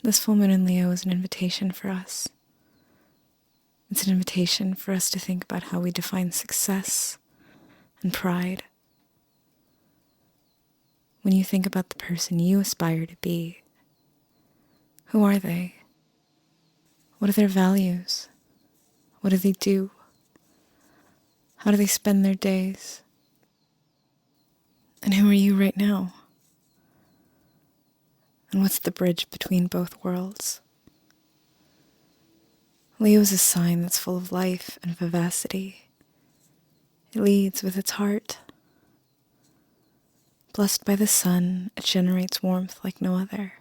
This full moon in Leo is an invitation for us. It's an invitation for us to think about how we define success and pride. When you think about the person you aspire to be, who are they? What are their values? What do they do? How do they spend their days? And who are you right now? And what's the bridge between both worlds? Leo is a sign that's full of life and vivacity. It leads with its heart. Blessed by the sun, it generates warmth like no other.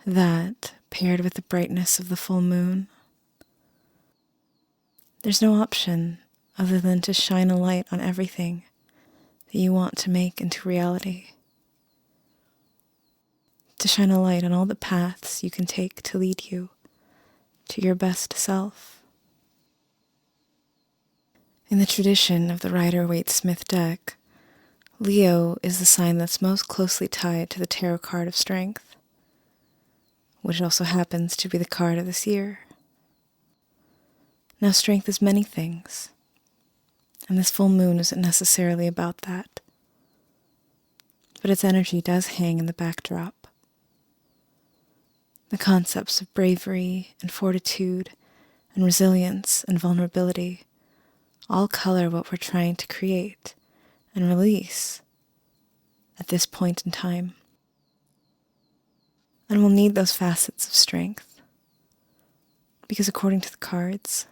That, paired with the brightness of the full moon, there's no option other than to shine a light on everything that you want to make into reality. To shine a light on all the paths you can take to lead you to your best self. In the tradition of the Rider-Waite-Smith deck, Leo is the sign that's most closely tied to the tarot card of strength, which also happens to be the card of this year. Now, strength is many things, and this full moon isn't necessarily about that, but its energy does hang in the backdrop. The concepts of bravery and fortitude and resilience and vulnerability all color what we're trying to create and release at this point in time. And we'll need those facets of strength, because according to the cards,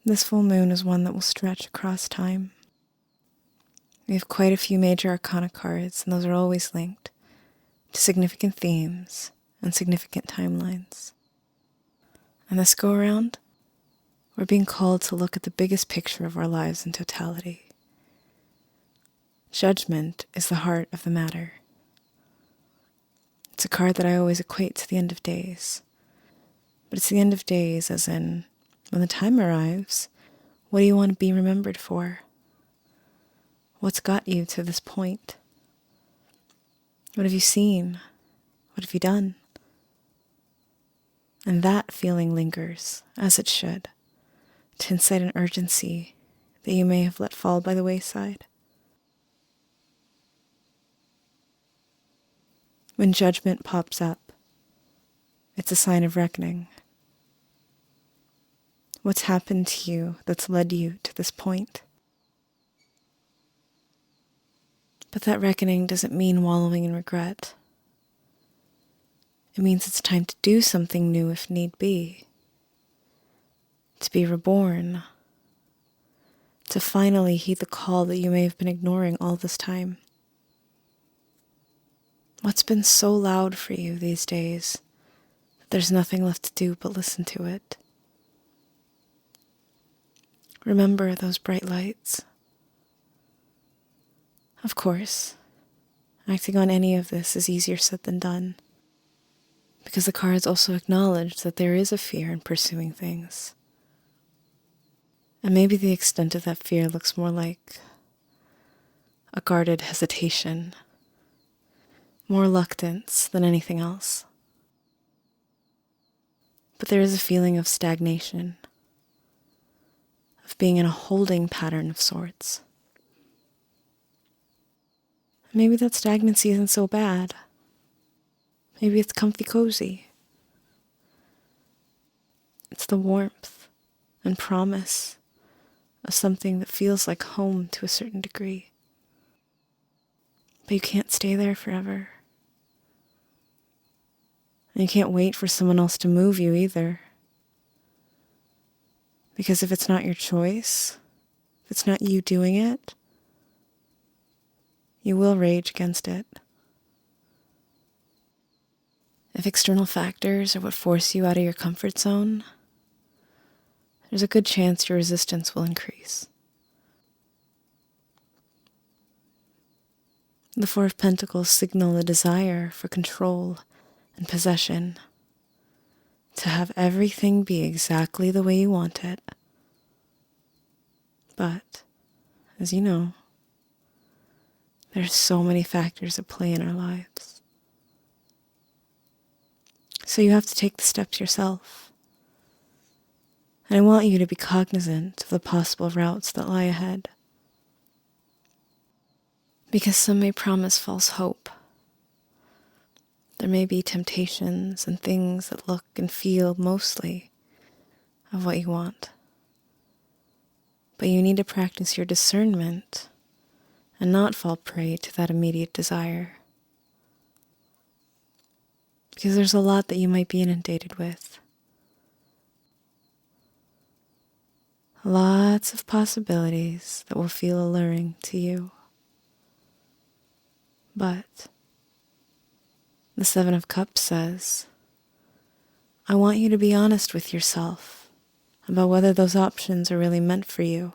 this full moon is one that will stretch across time. We have quite a few major arcana cards, and those are always linked to significant themes and significant timelines. And this go around, we're being called to look at the biggest picture of our lives in totality. Judgment is the heart of the matter. It's a card that I always equate to the end of days. But it's the end of days as in, when the time arrives, what do you want to be remembered for? What's got you to this point? What have you seen? What have you done? And that feeling lingers, as it should, to incite an urgency that you may have let fall by the wayside. When judgment pops up, it's a sign of reckoning. What's happened to you that's led you to this point? But that reckoning doesn't mean wallowing in regret. It means it's time to do something new if need be. To be reborn. To finally heed the call that you may have been ignoring all this time. What's been so loud for you these days that there's nothing left to do but listen to it? Remember those bright lights. Of course, acting on any of this is easier said than done, because the cards also acknowledge that there is a fear in pursuing things. And maybe the extent of that fear looks more like a guarded hesitation, more reluctance than anything else. But there is a feeling of stagnation, of being in a holding pattern of sorts. Maybe that stagnancy isn't so bad. Maybe it's comfy cozy. It's the warmth and promise of something that feels like home to a certain degree. But you can't stay there forever. And you can't wait for someone else to move you either. Because if it's not your choice, if it's not you doing it, you will rage against it. If external factors are what force you out of your comfort zone, there's a good chance your resistance will increase. The Four of Pentacles signal a desire for control and possession, to have everything be exactly the way you want it. But, as you know, there's so many factors at play in our lives. So you have to take the steps yourself. And I want you to be cognizant of the possible routes that lie ahead. Because some may promise false hope. There may be temptations and things that look and feel mostly of what you want. But you need to practice your discernment and not fall prey to that immediate desire. Because there's a lot that you might be inundated with. Lots of possibilities that will feel alluring to you. But the Seven of Cups says, I want you to be honest with yourself about whether those options are really meant for you.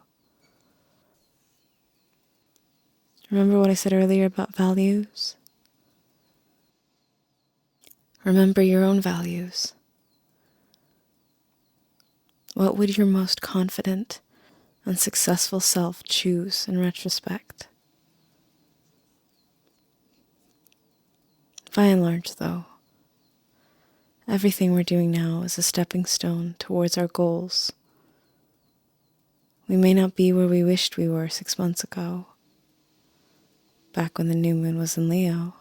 Remember what I said earlier about values? Remember your own values. What would your most confident and successful self choose in retrospect? By and large, though, everything we're doing now is a stepping stone towards our goals. We may not be where we wished we were 6 months ago, back when the new moon was in Leo,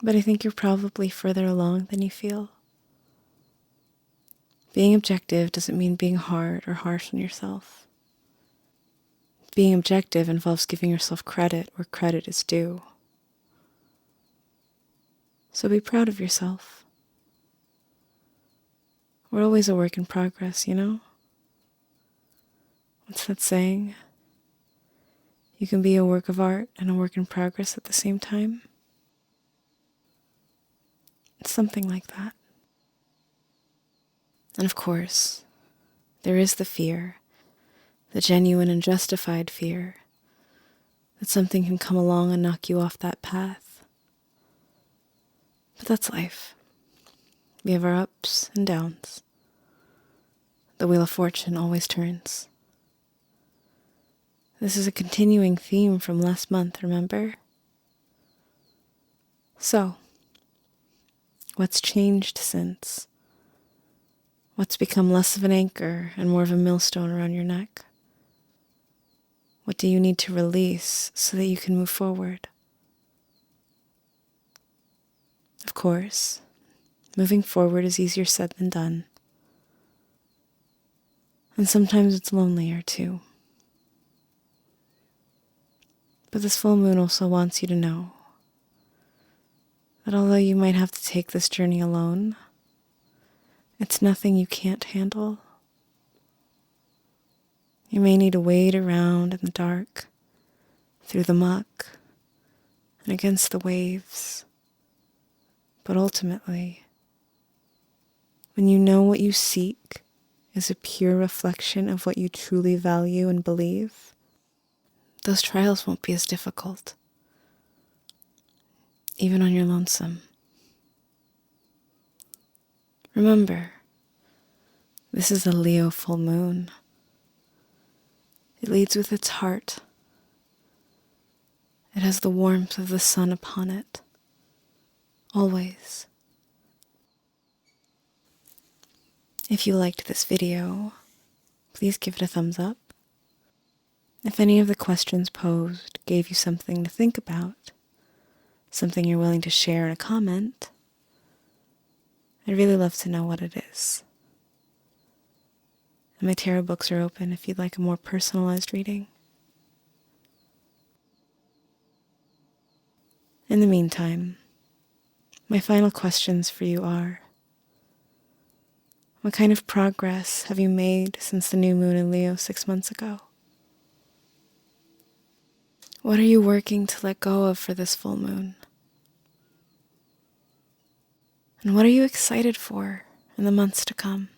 but I think you're probably further along than you feel. Being objective doesn't mean being hard or harsh on yourself. Being objective involves giving yourself credit where credit is due. So be proud of yourself. We're always a work in progress, you know? What's that saying? You can be a work of art and a work in progress at the same time. It's something like that. And of course, there is the fear, the genuine and justified fear, that something can come along and knock you off that path. But that's life. We have our ups and downs. The wheel of fortune always turns. This is a continuing theme from last month, remember? So, what's changed since? What's become less of an anchor and more of a millstone around your neck? What do you need to release so that you can move forward? Of course, moving forward is easier said than done. And sometimes it's lonelier too. But this full moon also wants you to know that although you might have to take this journey alone, it's nothing you can't handle. You may need to wade around in the dark, through the muck, and against the waves. But ultimately, when you know what you seek is a pure reflection of what you truly value and believe, those trials won't be as difficult, even on your lonesome. Remember, this is a Leo full moon. It leads with its heart. It has the warmth of the sun upon it, always. If you liked this video, please give it a thumbs up. If any of the questions posed gave you something to think about, something you're willing to share in a comment, I'd really love to know what it is. And my tarot books are open if you'd like a more personalized reading. In the meantime, my final questions for you are: what kind of progress have you made since the new moon in Leo 6 months ago? What are you working to let go of for this full moon? And what are you excited for in the months to come?